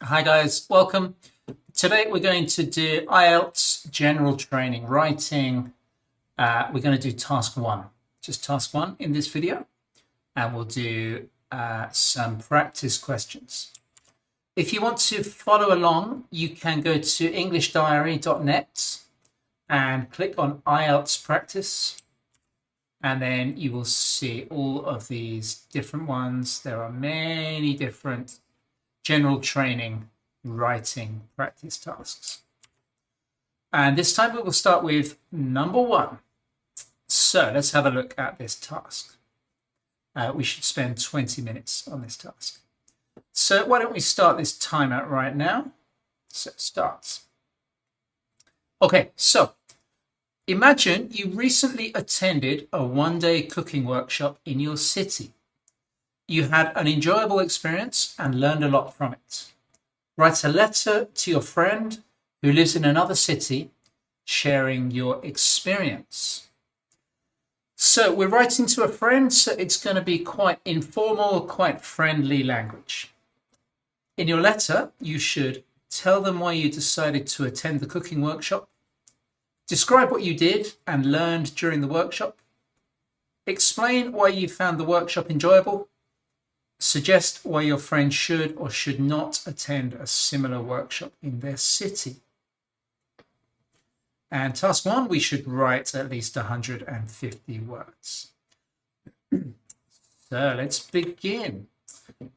Hi guys, welcome. Today we're going to do IELTS general training, writing. We're going to do task one, just task one in this video, and we'll do some practice questions. If you want to follow along, you can go to EnglishDiary.net and click on IELTS practice, and then you will see all of these different ones. There are many different general training writing practice tasks. And this time we will start with number one. So let's have a look at this task. We should spend 20 minutes on this task. So why don't we start this timer right now? So it starts. Okay, so imagine you recently attended a one-day cooking workshop in your city. You had an enjoyable experience and learned a lot from it. Write a letter to your friend who lives in another city, sharing your experience. So we're writing to a friend, so it's going to be quite informal, quite friendly language. In your letter, you should tell them why you decided to attend the cooking workshop. Describe what you did and learned during the workshop. Explain why you found the workshop enjoyable. Suggest why your friend should or should not attend a similar workshop in their city. And task one, we should write at least 150 words. So let's begin.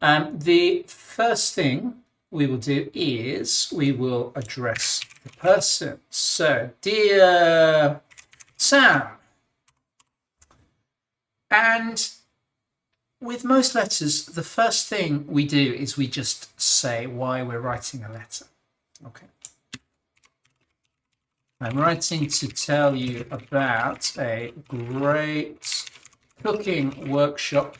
The first thing we will do is we will address the person. So, dear Sam. And with most letters, the first thing we do is we just say why we're writing a letter. Okay. I'm writing to tell you about a great cooking workshop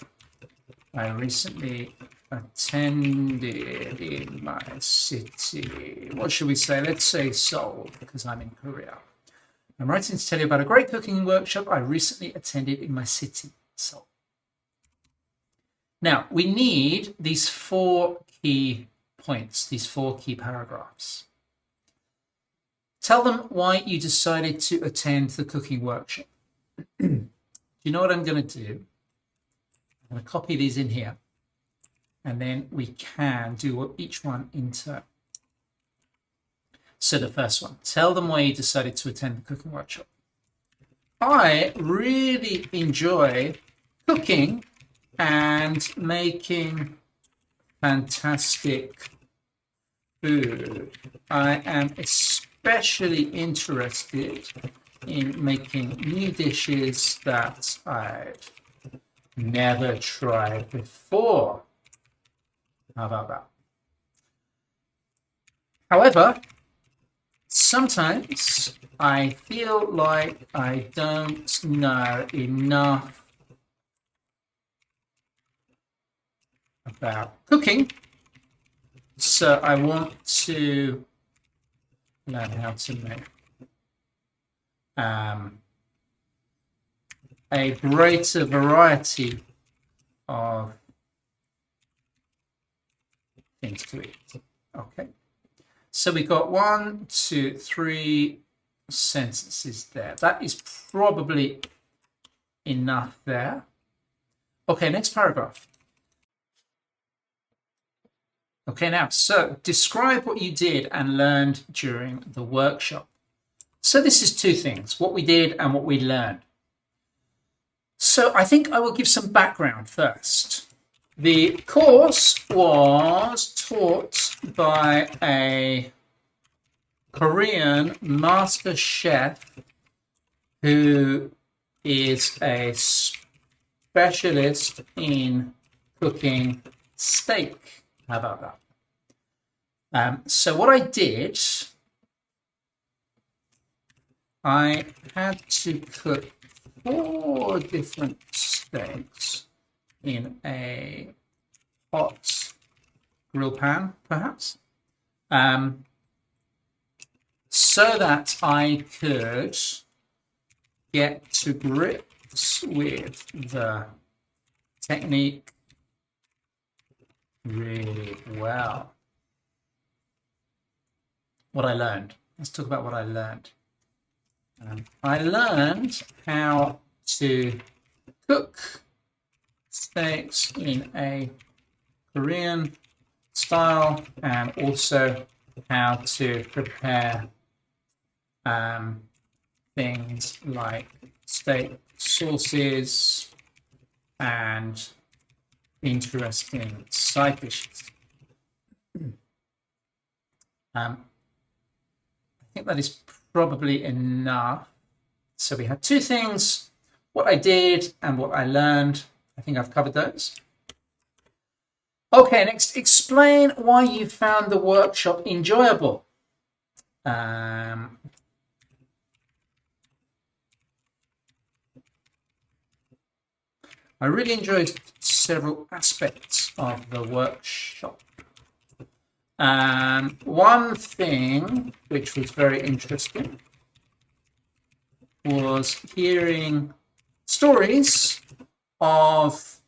I recently attended in my city. What should we say? Let's say Seoul, because I'm in Korea. I'm writing to tell you about a great cooking workshop I recently attended in my city, Seoul. Now, we need these 4 key points, these 4 key paragraphs. Tell them why you decided to attend the cooking workshop. Do you know what I'm going to do? I'm going to copy these in here, and then we can do each one in turn. So the first one, tell them why you decided to attend the cooking workshop. I really enjoy cooking and making fantastic food. I am especially interested in making new dishes that I've never tried before. How about that? However, sometimes I feel like I don't know enough about cooking, so I want to learn how to make a greater variety of things to eat. Okay, so we got 1, 2, 3 sentences there. That is probably enough there. Okay, next paragraph. Okay, now, so describe what you did and learned during the workshop. So this is 2 things, what we did and what we learned. So I think I will give some background first. The course was taught by a Korean master chef who is a specialist in cooking steak. How about that? So what I did, I had to cook 4 different steaks in a hot grill pan, perhaps, so that I could get to grips with the technique really well. what I learned. Let's talk about what I learned. I learned how to cook steaks in a Korean style, and also how to prepare things like steak sauces and interesting side dishes. I think that is probably enough. So we had two things, what I did and what I learned. I think I've covered those. Okay, next, explain why you found the workshop enjoyable. I really enjoyed several aspects of the workshop. One thing which was very interesting was hearing stories of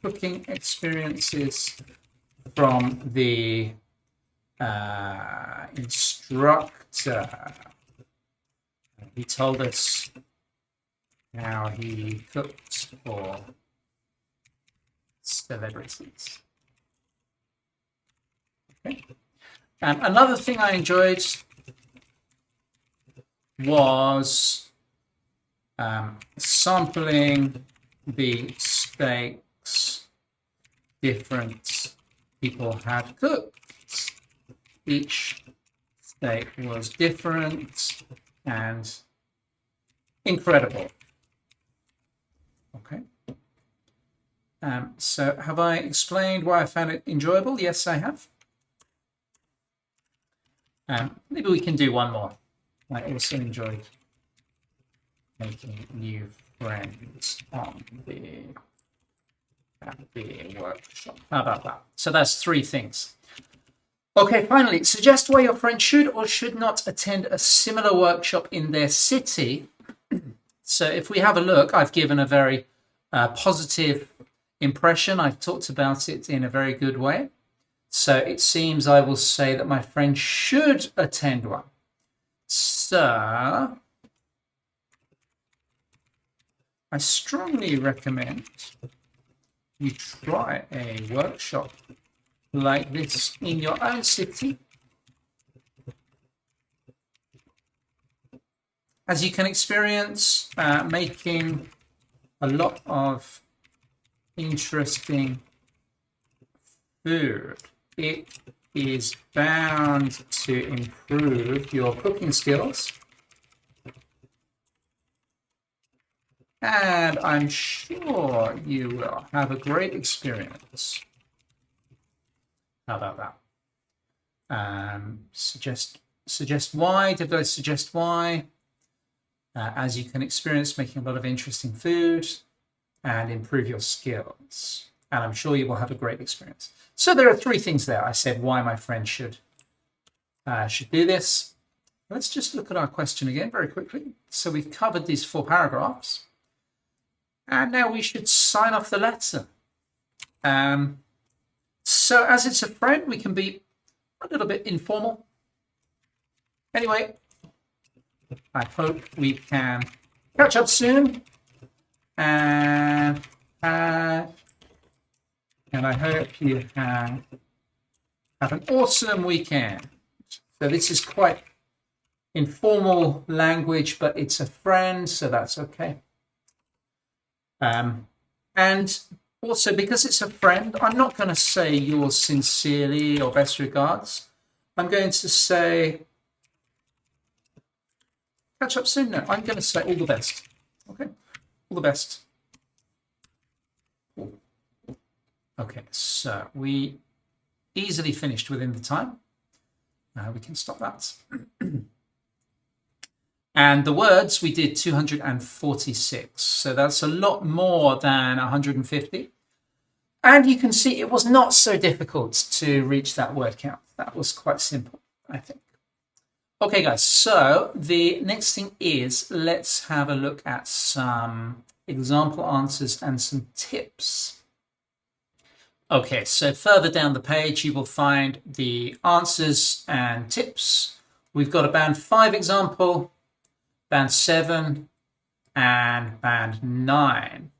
cooking experiences from the instructor. He told us how he cooked for celebrities. Okay. Another thing I enjoyed was sampling the steaks different people had cooked. Each steak was different and incredible. Okay. So have I explained why I found it enjoyable? Yes, I have. Maybe we can do one more. I also enjoyed making new friends on the workshop. How about that? So that's three things. Okay, finally, suggest why your friend should or should not attend a similar workshop in their city. So if we have a look, I've given a very positive impression. I've talked about it in a very good way. So it seems I will say that my friend should attend one. So I strongly recommend you try a workshop like this in your own city. As you can experience making a lot of interesting food, it is bound to improve your cooking skills. And I'm sure you will have a great experience. How about that? Suggest why. Did I suggest why? As you can experience making a lot of interesting food and improve your skills. And I'm sure you will have a great experience. So there are three things there. I said why my friend should do this. Let's just look at our question again very quickly. So we've covered these 4 paragraphs. And now we should sign off the letter. So as it's a friend, we can be a little bit informal. Anyway, I hope we can catch up soon. And I hope you have an awesome weekend. So this is quite informal language, but it's a friend, so that's okay. And also, because it's a friend, I'm not going to say yours sincerely or best regards. I'm going to say catch up soon. No, I'm going to say all the best. Okay, all the best. Okay, so we easily finished within the time. We can stop that. And the words, we did 246. So that's a lot more than 150. And you can see it was not so difficult to reach that word count. That was quite simple, I think. Okay, guys, so the next thing is let's have a look at some example answers and some tips. Okay, so further down the page, you will find the answers and tips. We've got a band 5 example, band 7, and band 9.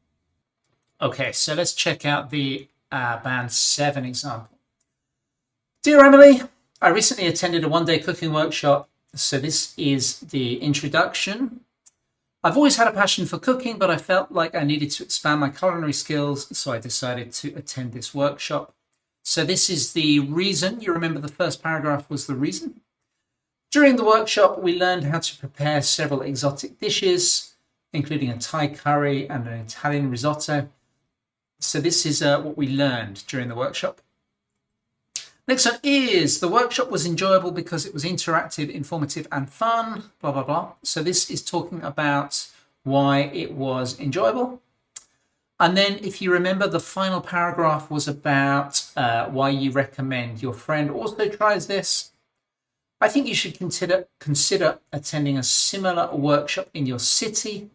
Okay, so let's check out the band 7 example. Dear Emily, I recently attended a one-day cooking workshop. So this is the introduction. I've always had a passion for cooking, but I felt like I needed to expand my culinary skills, so I decided to attend this workshop. So this is the reason. You remember the first paragraph was the reason. During the workshop, we learned how to prepare several exotic dishes, including a Thai curry and an Italian risotto. So this is what we learned during the workshop. Next one is, the workshop was enjoyable because it was interactive, informative, and fun, blah, blah, blah. So this is talking about why it was enjoyable. And then if you remember, the final paragraph was about why you recommend your friend also tries this. I think you should consider attending a similar workshop in your city.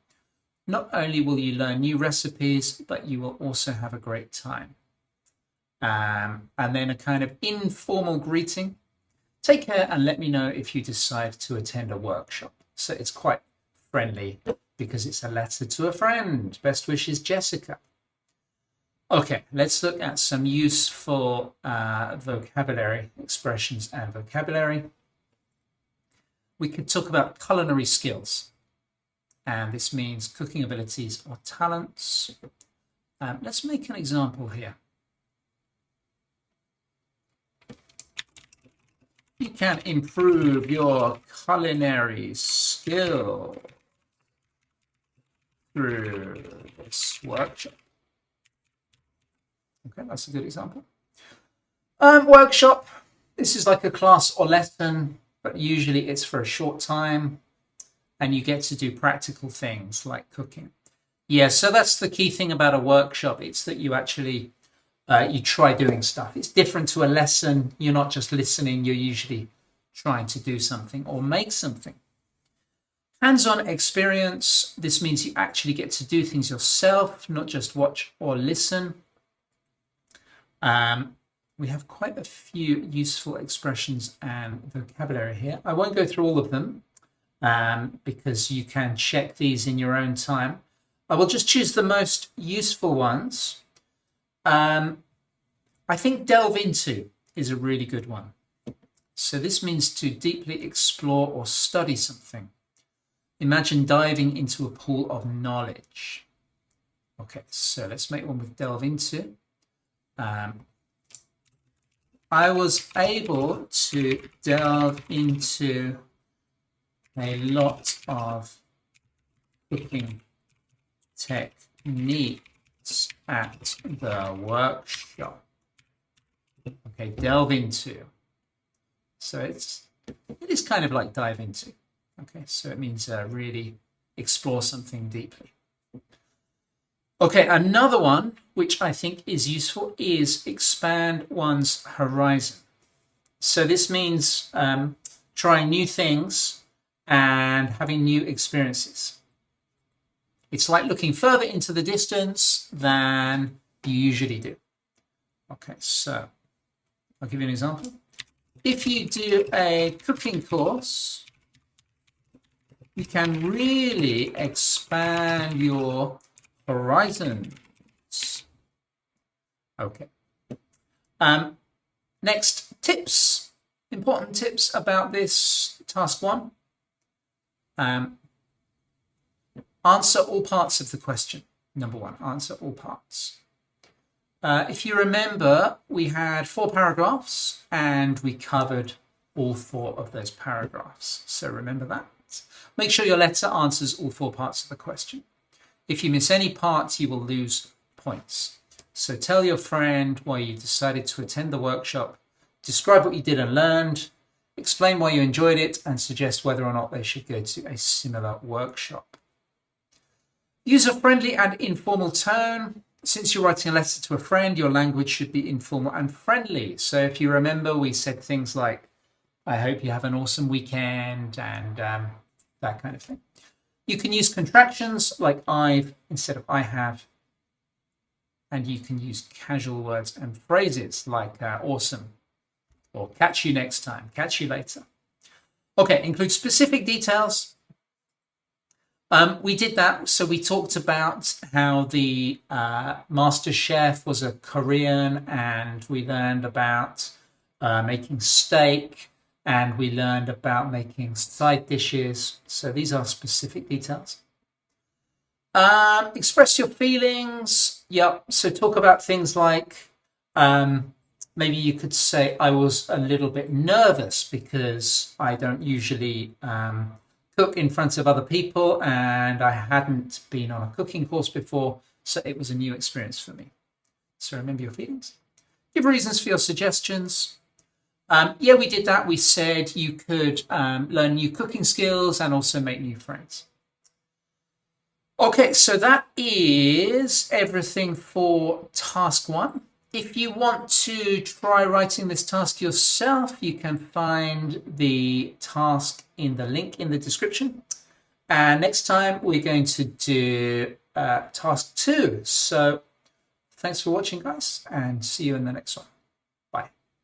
Not only will you learn new recipes, but you will also have a great time. And then a kind of informal greeting. Take care and let me know if you decide to attend a workshop. So it's quite friendly because it's a letter to a friend. Best wishes, Jessica. Okay, let's look at some useful vocabulary, expressions and vocabulary. We could talk about culinary skills. And this means cooking abilities or talents. Let's make an example here. You can improve your culinary skill through this workshop. Okay, that's a good example. Workshop. This is like a class or lesson, but usually it's for a short time and you get to do practical things like cooking. Yeah, so that's the key thing about a workshop. It's that you actually you try doing stuff. It's different to a lesson. You're not just listening. You're usually trying to do something or make something. Hands-on experience. This means you actually get to do things yourself, not just watch or listen. We have quite a few useful expressions and vocabulary here. I won't go through all of them because you can check these in your own time. I will just choose the most useful ones. I think delve into is a really good one. So this means to deeply explore or study something. Imagine diving into a pool of knowledge. Okay, so let's make one with delve into. I was able to delve into a lot of cooking techniques at the workshop. Okay, delve into. So it is kind of like dive into. Okay, so it means really explore something deeply. Okay, another one which I think is useful is expand one's horizon. So this means trying new things and having new experiences. It's like looking further into the distance than you usually do. Okay, so I'll give you an example. If you do a cooking course, you can really expand your horizons. Okay. Next, tips. Important tips about this task 1. Answer all parts of the question. Number 1, answer all parts. If you remember, we had 4 paragraphs and we covered all 4 of those paragraphs. So remember that. Make sure your letter answers all 4 parts of the question. If you miss any parts, you will lose points. So tell your friend why you decided to attend the workshop, describe what you did and learned, explain why you enjoyed it, and suggest whether or not they should go to a similar workshop. Use a friendly and informal tone. Since you're writing a letter to a friend, your language should be informal and friendly. So if you remember, we said things like, I hope you have an awesome weekend, and that kind of thing. You can use contractions like I've instead of I have, and you can use casual words and phrases like awesome or catch you next time, catch you later. Okay, include specific details. We did that. So we talked about how the master chef was a Korean, and we learned about making steak, and we learned about making side dishes. So these are specific details. Express your feelings. Yep. So talk about things like maybe you could say, I was a little bit nervous because I don't usually cook in front of other people, and I hadn't been on a cooking course before, so it was a new experience for me. So remember your feelings. Give reasons for your suggestions. Yeah, we did that. We said you could learn new cooking skills and also make new friends. Okay, so that is everything for task 1. If you want to try writing this task yourself, you can find the task in the link in the description. And next time we're going to do task 2. So thanks for watching, guys, and see you in the next one.